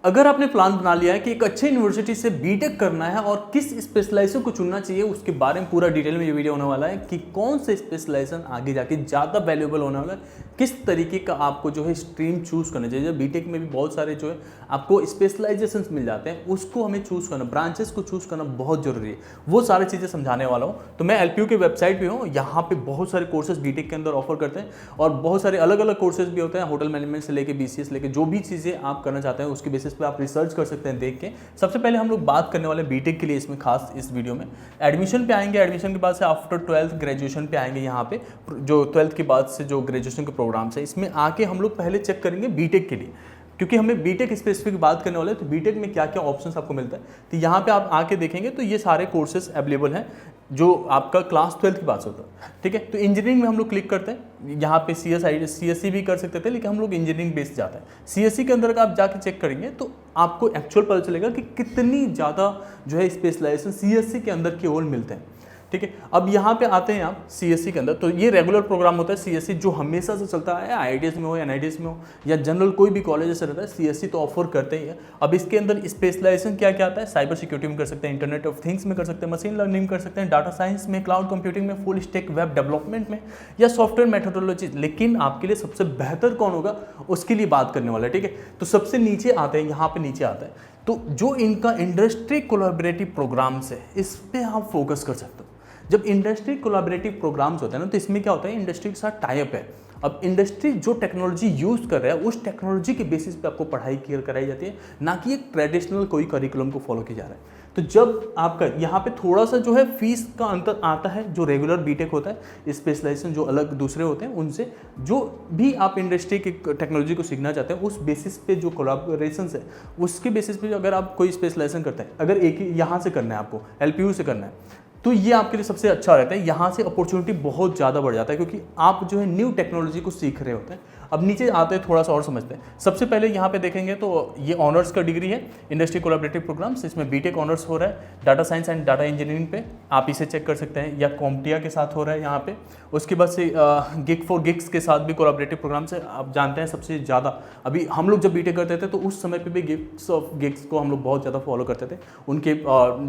अगर आपने प्लान बना लिया है कि एक अच्छे यूनिवर्सिटी से बीटेक करना है और किस स्पेशलाइजेशन को चुनना चाहिए, उसके बारे में पूरा डिटेल में ये वीडियो होने वाला है कि कौन से स्पेशलाइजेशन आगे जाके ज़्यादा वैल्यूएबल होने वाला है, किस तरीके का आपको जो है स्ट्रीम चूज़ करना चाहिए। बीटेक में भी बहुत सारे जो है आपको स्पेशलाइजेशन मिल जाते हैं, उसको हमें चूज़ करना, ब्रांचेस को चूज़ करना बहुत जरूरी है। वो सारी चीज़ें समझाने वाला हूँ। तो मैं एलपीयू की वेबसाइट पे हूँ, यहाँ पे बहुत सारे कोर्सेज बीटेक के अंदर ऑफर करते हैं और बहुत सारे अलग अलग कोर्सेज भी होते हैं, होटल मैनेजमेंट से लेके बीसीएस लेके जो भी चीज़ें आप करना चाहते हैं उसके बेसिस पे आप रिसर्च कर सकते हैं देख के। सबसे पहले हम लोग बात करने वाले बीटेक के लिए इसमें खास इस वीडियो में एडमिशन पे आएंगे। एडमिशन के बाद से आफ्टर 12th ग्रेजुएशन पे आएंगे। यहाँ पे जो 12th के बाद से जो ग्रेजुएशन के प्रोग्राम्स है इसमें आके हम लोग पहले चेक करेंगे बीटेक के लिए, क्योंकि हमें बीटेक स्पेसिफिक बात करने वाले हैं। तो बीटेक में क्या क्या ऑप्शंस आपको मिलता है, तो यहाँ पे आप आके देखेंगे तो ये सारे कोर्सेज अवेलेबल हैं जो आपका क्लास 12th के बाद से होता है। ठीक है, तो इंजीनियरिंग में हम लोग क्लिक करते हैं, यहाँ पे सीएससी भी कर सकते थे, लेकिन हम लोग इंजीनियरिंग बेस जाता है। सीएससी के अंदर आप जाके चेक करेंगे तो आपको एक्चुअल पता चलेगा कि कितनी ज़्यादा जो है स्पेशलाइजेशन सीएससी के अंदर केवल मिलते हैं। ठीक है, अब यहाँ पे आते हैं आप सीएससी के अंदर, तो ये रेगुलर प्रोग्राम होता है सीएससी जो हमेशा से चलता है, आईआईटीएस में हो, एनआईटीएस में हो या जनरल कोई भी कॉलेज से रहता है, सीएससी तो ऑफर करते ही है। अब इसके अंदर स्पेशलाइजेशन क्या क्या आता है, साइबर सिक्योरिटी में कर सकते हैं, इंटरनेट ऑफ थिंग्स में कर सकते हैं, मशीन लर्निंग कर सकते हैं, डाटा साइंस में, क्लाउड कंप्यूटिंग में, फुल स्टैक वेब डेवलपमेंट में या सॉफ्टवेयर मेथोडोलॉजी। लेकिन आपके लिए सबसे बेहतर कौन होगा उसके लिए बात करने वाला है। ठीक है, तो सबसे नीचे आते हैं, यहाँ पे नीचे आता है, तो जो इनका इंडस्ट्री कोलैबोरेटिव प्रोग्राम्स है इस पर आप फोकस कर सकते हो। जब इंडस्ट्री कोलैबोरेटिव प्रोग्राम्स होते हैं ना, तो इसमें क्या होता है, इंडस्ट्री के साथ टाई अप है। अब इंडस्ट्री जो टेक्नोलॉजी यूज़ कर रहा है उस टेक्नोलॉजी के बेसिस पे आपको पढ़ाई कराई जाती है, ना कि एक ट्रेडिशनल कोई करिकुलम को फॉलो किया जा रहा है। तो जब आपका यहाँ पे थोड़ा सा जो है फीस का अंतर आता है, जो रेगुलर बीटेक होता है, स्पेशलाइजेशन जो अलग दूसरे होते हैं उनसे, जो भी आप इंडस्ट्री की टेक्नोलॉजी को सीखना चाहते हैं उस बेसिस पे जो कोलैबोरेशंस है उसके बेसिस पे अगर आप कोई स्पेशलाइजेशन करते हैं, अगर एक ही यहाँ से करना है, आपको एलपीयू से करना है, तो ये आपके लिए सबसे अच्छा रहता है। यहाँ से अपॉर्चुनिटी बहुत ज़्यादा बढ़ जाता है क्योंकि आप जो है न्यू टेक्नोलॉजी को सीख रहे होते हैं। अब नीचे आते हैं, थोड़ा सा और समझते हैं। सबसे पहले यहाँ पे देखेंगे तो ये ऑनर्स का डिग्री है, इंडस्ट्री कोलैबोरेटिव प्रोग्राम्स, इसमें बीटेक ऑनर्स हो रहा है data science and data engineering पे, आप इसे चेक कर सकते हैं, या कॉम्प्टिया के साथ हो रहा है यहाँ पे। उसके बाद से गिग फॉर गिग्स के साथ भी कोलैबोरेटिव प्रोग्राम्स है। आप जानते हैं सबसे ज़्यादा अभी हम लोग जब बीटेक करते थे तो उस समय पर भी गिग्स ऑफ गिग्स को हम लोग बहुत ज़्यादा फॉलो करते थे, उनके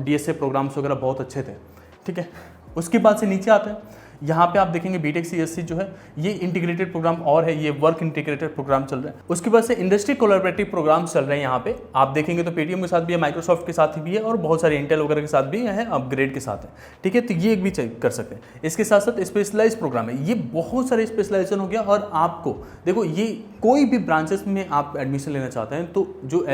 डीएसए प्रोग्राम्स वगैरह बहुत अच्छे थे। ठीक है, उसके बाद से नीचे आते हैं, यहाँ पे आप देखेंगे बीटेक सीएससी जो है ये इंटीग्रेटेड प्रोग्राम और है, ये वर्क इंटीग्रेटेड प्रोग्राम चल रहा है। उसके बाद से इंडस्ट्री कोलैबोरेटिव प्रोग्राम चल रहे हैं। यहाँ पे आप देखेंगे तो पेटीएम के साथ भी है, माइक्रोसॉफ्ट के साथ भी है और बहुत सारे इंटेल वगैरह के साथ भी है, अपग्रेड के साथ है। ठीक है, तो ये भी चेक कर सकते हैं। इसके साथ साथ स्पेशलाइज प्रोग्राम है, ये बहुत सारे स्पेशलाइजेशन हो गया। और आपको देखो, ये कोई भी ब्रांचेस में आप एडमिशन लेना चाहते हैं तो जो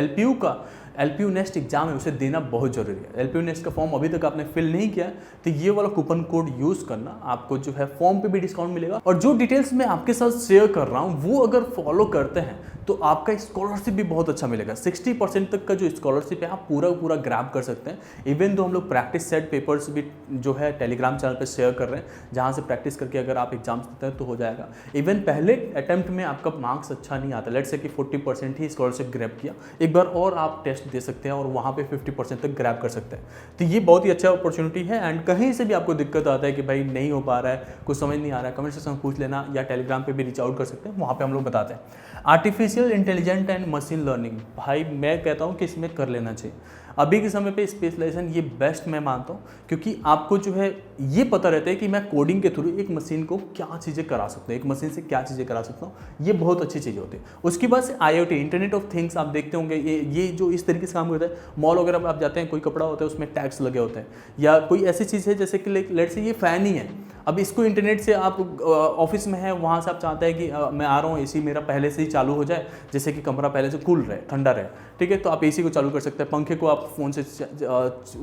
एलपीयू नेक्स्ट एग्जाम है उसे देना बहुत जरूरी है। एलपीयू नेक्स्ट का फॉर्म अभी तक आपने फिल नहीं किया है तो ये वाला कूपन कोड यूज़ करना, आपको जो है फॉर्म पे भी डिस्काउंट मिलेगा। और जो डिटेल्स मैं आपके साथ शेयर कर रहा हूँ वो अगर फॉलो करते हैं तो आपका स्कॉलरशिप भी बहुत अच्छा मिलेगा। 60% तक का जो स्कॉलरशिप है आप पूरा ग्रैब कर सकते हैं। इवन तो हम लोग प्रैक्टिस सेट पेपर्स भी जो है टेलीग्राम चैनल पे शेयर कर रहे हैं, जहाँ से प्रैक्टिस करके अगर आप एग्जाम्स देते हैं तो हो जाएगा। इवन पहले अटैम्प्ट में आपका मार्क्स अच्छा नहीं आता, लेट्स से कि 40% ही स्कॉलरशिप ग्रैब किया, एक बार और आप टेस्ट दे सकते हैं और वहाँ पे 50% तक ग्रैब कर सकते हैं। तो ये बहुत ही अच्छा अपॉर्चुनिटी है। एंड कहीं से भी आपको दिक्कत आता है कि भाई नहीं हो पा रहा है, कुछ समझ नहीं आ रहा है, कमेंट सेक्शन में पूछ लेना या टेलीग्राम पे भी रीच आउट कर सकते हैं, वहाँ पे हम लोग बताते हैं। Artificial intelligent and machine learning, भाई मैं कहता हूँ कि इसमें कर लेना चाहिए। अभी के समय पे स्पेशलाइजेशन ये बेस्ट मैं मानता हूँ, क्योंकि आपको जो है ये पता रहता है कि मैं कोडिंग के थ्रू एक मशीन को क्या चीज़ें करा सकता हूँ, एक मशीन से क्या चीज़ें करा सकता हूँ, ये बहुत अच्छी चीज़ होती है। उसके बाद से IoT, इंटरनेट ऑफ थिंग्स, आप देखते होंगे ये जो इस तरीके से काम करता है। मॉल वगैरह में आप जाते हैं, कोई कपड़ा होता है उसमें टैग्स लगे होते हैं, या कोई ऐसी चीज़ है जैसे कि लेट से ये फ़ैन ही है, अब इसको इंटरनेट से आप ऑफिस में है, वहाँ से आप चाहते हैं कि मैं आ रहा हूँ, एसी मेरा पहले से ही चालू हो जाए, जैसे कि कमरा पहले से कूल रहे, ठंडा रहे। ठीक है, तो आप एसी को चालू कर सकते हैं, पंखे को आप फ़ोन से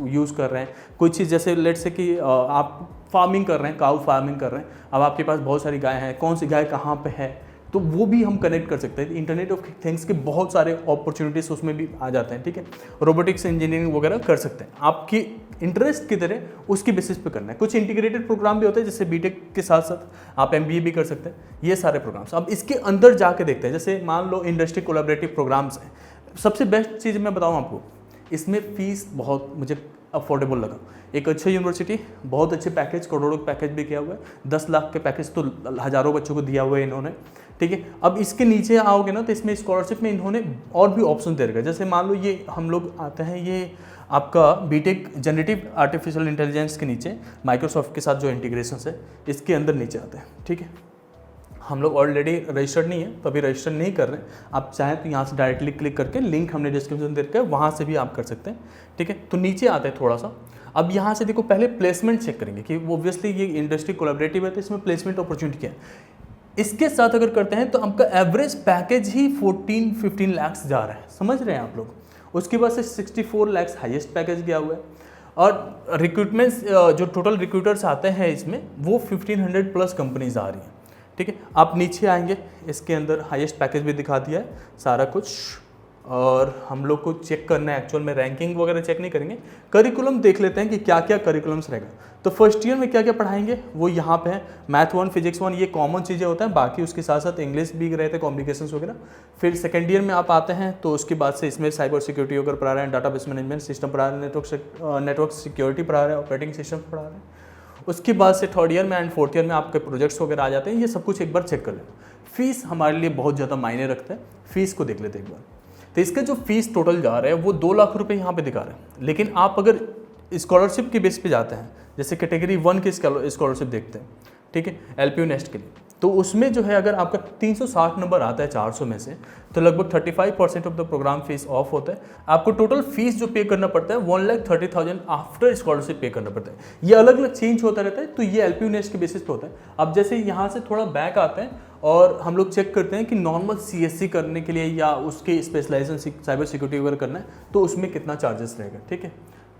यूज़ कर रहे हैं। कोई चीज़ जैसे लेट से कि आप फार्मिंग कर रहे हैं, काऊ फार्मिंग कर रहे हैं, अब आपके पास बहुत सारी गाय हैं, कौन सी गाय कहाँ पे है, तो वो भी हम कनेक्ट कर सकते हैं। इंटरनेट ऑफ थिंग्स के बहुत सारे अपॉर्चुनिटीज़ उसमें भी आ जाते हैं। ठीक है, रोबोटिक्स इंजीनियरिंग वगैरह कर सकते हैं, आपकी इंटरेस्ट की तरह उसकी बेसिस पे करना है। कुछ इंटीग्रेटेड प्रोग्राम भी होते हैं, जैसे बीटेक के साथ साथ आप MBA भी कर सकते हैं, ये सारे प्रोग्राम्स। अब इसके अंदर जाके देखते हैं, जैसे मान लो इंडस्ट्री कोलैबोरेटिव प्रोग्राम्स हैं। सबसे बेस्ट चीज़ मैं बताऊँ आपको, इसमें फ़ीस बहुत मुझे अफोर्डेबल लगा। एक अच्छी यूनिवर्सिटी, बहुत अच्छे पैकेज, करोड़ों का पैकेज भी किया हुआ है, 10 लाख के पैकेज तो हज़ारों बच्चों को दिया हुआ है इन्होंने। ठीक है। अब इसके नीचे आओगे ना तो इसमें स्कॉलरशिप में इन्होंने और भी ऑप्शन दे रखा है। जैसे मान लो ये हम लोग आते हैं, ये आपका बीटेक जनरेटिव आर्टिफिशियल इंटेलिजेंस के नीचे माइक्रोसॉफ्ट के साथ जो इंटीग्रेशन है इसके अंदर नीचे आते हैं, ठीक है। हम लोग ऑलरेडी रजिस्टर्ड नहीं है तो अभी रजिस्टर नहीं कर रहे हैं। आप चाहें तो यहाँ से डायरेक्टली क्लिक करके लिंक हमने डिस्क्रिप्शन दे रखा है, वहाँ से भी आप कर सकते हैं, ठीक है। तो नीचे आते हैं थोड़ा सा। अब यहाँ से देखो पहले प्लेसमेंट चेक करेंगे कि ऑब्वियसली ये इंडस्ट्री कोलैबोरेटिव है तो इसमें प्लेसमेंट अपॉर्चुनिटी क्या है। इसके साथ अगर करते हैं तो आपका एवरेज पैकेज ही 14-15 लाख जा रहा है, समझ रहे हैं आप लोग। उसके बाद से 64 लाख हाईएस्ट पैकेज गया हुआ है। और रिक्रूटमेंट्स जो टोटल रिक्रूटर्स आते हैं इसमें वो 1500 प्लस कंपनीज आ रही हैं, ठीक है। आप नीचे आएंगे, इसके अंदर हाईएस्ट पैकेज भी दिखा दिया है सारा कुछ। और हम लोग को चेक करना है, एक्चुअल में रैंकिंग वगैरह चेक नहीं करेंगे, करिकुलम देख लेते हैं कि क्या क्या करिकुलम्स रहेगा। तो फर्स्ट ईयर में क्या क्या पढ़ाएंगे वो यहाँ पे है। मैथ 1, फिजिक्स 1 ये कॉमन चीज़ें होता है, बाकी उसके साथ साथ इंग्लिश भी रहते हैं, कॉम्प्लिकेशंस वगैरह। फिर सेकेंड ईयर में आप आते हैं तो उसके बाद से इसमें साइबर सिक्योरिटी वगैरह पढ़ा रहे हैं, डाटाबेस मैनेजमेंट सिस्टम पढ़ा रहे हैं, नेटवर्क सिक्योरिटी पढ़ा रहे हैं, ऑपरेटिंग सिस्टम पढ़ा रहे हैं। उसके बाद से थर्ड ईयर में एंड फोर्थ ईयर में आपके प्रोजेक्ट्स वगैरह आ जाते हैं। ये सब कुछ एक बार चेक कर लेते। फीस हमारे लिए बहुत ज़्यादा मायने रखता है, फीस को देख लेते हैं एक बार। तो इसका जो फीस टोटल जा रहा है वो 2 लाख रुपए यहाँ पे दिखा रहे हैं। लेकिन आप अगर स्कॉलरशिप के बेस पे जाते हैं, जैसे कैटेगरी 1 की स्कॉलरशिप देखते हैं, ठीक है, LPU नेस्ट के लिए, तो उसमें जो है अगर आपका 360 नंबर आता है 400 में से तो लगभग 35% of the program fees off होता है। आपको टोटल फीस जो पे करना पड़ता है 1,30,000 आफ्टर स्कॉलरशिप पे करना पड़ता है। ये अलग अलग चेंज होता रहता है, तो ये LPU नेस्ट के बेसिस पे होता है। अब जैसे यहाँ से थोड़ा बैक आते हैं और हम लोग चेक करते हैं कि नॉर्मल CSC करने के लिए या उसके स्पेशलाइजेशन साइबर सिक्योरिटी वगैरह करना है तो उसमें कितना चार्जेस रहेगा, ठीक है।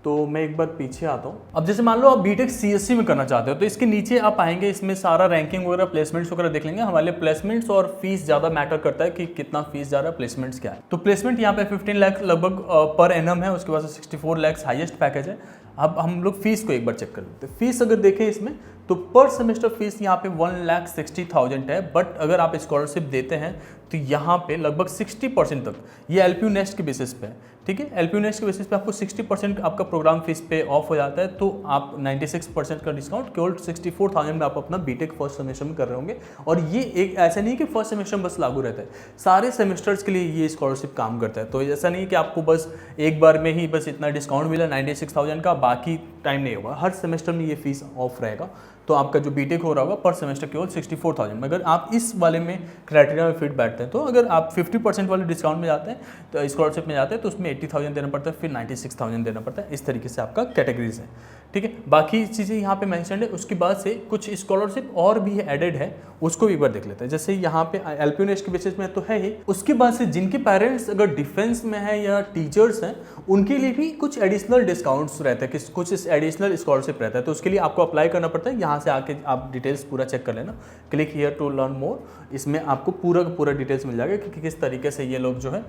तो मैं एक बार पीछे आता हूँ। अब जैसे मान लो आप बीटेक CSC में करना चाहते हो तो इसके नीचे आप आएंगे, इसमें सारा रैंकिंग वगैरह प्लेसमेंट्स वगैरह देख लेंगे। हमारे लिए प्लेसमेंट्स और फीस ज़्यादा मैटर करता है कि कितना फीस जा रहा है, प्लेसमेंट्स क्या है। तो प्लेसमेंट यहाँ पे 15 लाख लगभग पर एनम है, उसके बाद से 64 लाख हाईएस्ट पैकेज है। अब हम लोग फीस को एक बार चेक कर लेते हैं। फीस अगर देखें इसमें तो पर सेमेस्टर फीस यहाँ पे 1,60,000 है, बट अगर आप स्कॉलरशिप देते हैं तो यहाँ पे लगभग 60% तक ये LPU नेस्ट के बेसिस पे है, ठीक है। LPU नेस्ट के बेसिस पे आपको 60% आपका प्रोग्राम फीस पे ऑफ हो जाता है, तो आप 96% का डिस्काउंट केवल 64,000 में आप अपना बीटेक फर्स्ट सेमेस्टर में कर रहे होंगे। और ये एक ऐसा नहीं कि फर्स्ट सेमेस्टर में बस लागू रहता है, सारे सेमेस्टर्स के लिए ये स्कॉलरशिप काम करता है। तो ऐसा नहीं कि आपको बस एक बार में ही बस इतना डिस्काउंट मिला 96,000 का, बाकी टाइम नहीं होगा, हर सेमेस्टर में ये फीस ऑफ रहेगा। तो आपका जो बीटेक हो रहा होगा पर सेमेस्टर केवल 64,000 में। अगर आप इस वाले में क्राइटेरिया में फिट बैठते हैं तो अगर आप 50% वाले डिस्काउंट में जाते हैं तो स्कॉलरशिप में जाते हैं तो उसमें 80,000 देना पड़ता है, फिर 96,000 देना पड़ता है। इस तरीके से आपका कैटेगरीज है, ठीक है। बाकी चीज़ें यहाँ पे मेंशन है। उसके बाद से कुछ स्कॉलरशिप और भी एडेड है, उसको भी एक बार देख लेते हैं। जैसे यहाँ पे LPU नेस्ट के बेसिस में तो है ही। उसके बाद से जिनके पेरेंट्स अगर डिफेंस में है या टीचर्स हैं उनके लिए भी कुछ एडिशनल डिस्काउंट्स रहते हैं, कुछ एडिशनल स्कॉलरशिप रहता है। तो उसके लिए आपको अप्लाई करना पड़ता है। यहाँ से आके आप डिटेल्स पूरा चेक कर लेना, click here to learn more. इसमें आपको पूरा का पूरा डिटेल्स मिल जाएगा कि किस तरीके से ये लोग जो है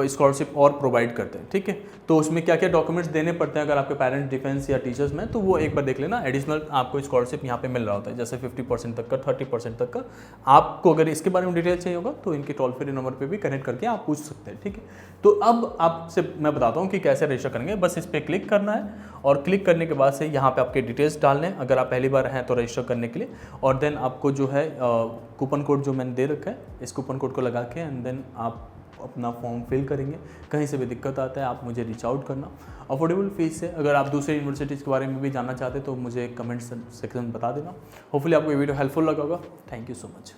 स्कॉलरशिप और प्रोवाइड करते हैं, ठीक है। तो उसमें क्या क्या डॉक्यूमेंट्स देने पड़ते हैं अगर आपके पेरेंट्स डिफेंस या टीचर्स में, तो वो एक बार देख लेना। एडिशनल आपको स्कॉलरशिप यहाँ पे मिल रहा होता है, जैसे 50% तक का, 30% तक का। आपको अगर इसके बारे में डिटेल चाहिए होगा तो इनके टोल फ्री नंबर पे भी कनेक्ट करके आप पूछ सकते हैं, ठीक है। तो अब आपसे मैं बताता हूँ कि कैसे रजिस्टर करेंगे। बस इस पर क्लिक करना है और क्लिक करने के बाद से यहाँ पे आपके डिटेल्स डालने हैं अगर आप पहली बार हैं तो रजिस्टर करने के लिए। और देन आपको जो है कूपन कोड जो मैंने दे रखा है, इस कूपन कोड को लगा के एंड देन आप अपना फॉर्म फिल करेंगे। कहीं से भी दिक्कत आता है आप मुझे रीच आउट करना। अफोर्डेबल फीस है। अगर आप दूसरे यूनिवर्सिटीज़ के बारे में भी जानना चाहते तो मुझे कमेंट सेक्शन में बता देना। होपफुली आपको ये वीडियो हेल्पफुल लगा होगा। Thank you so much.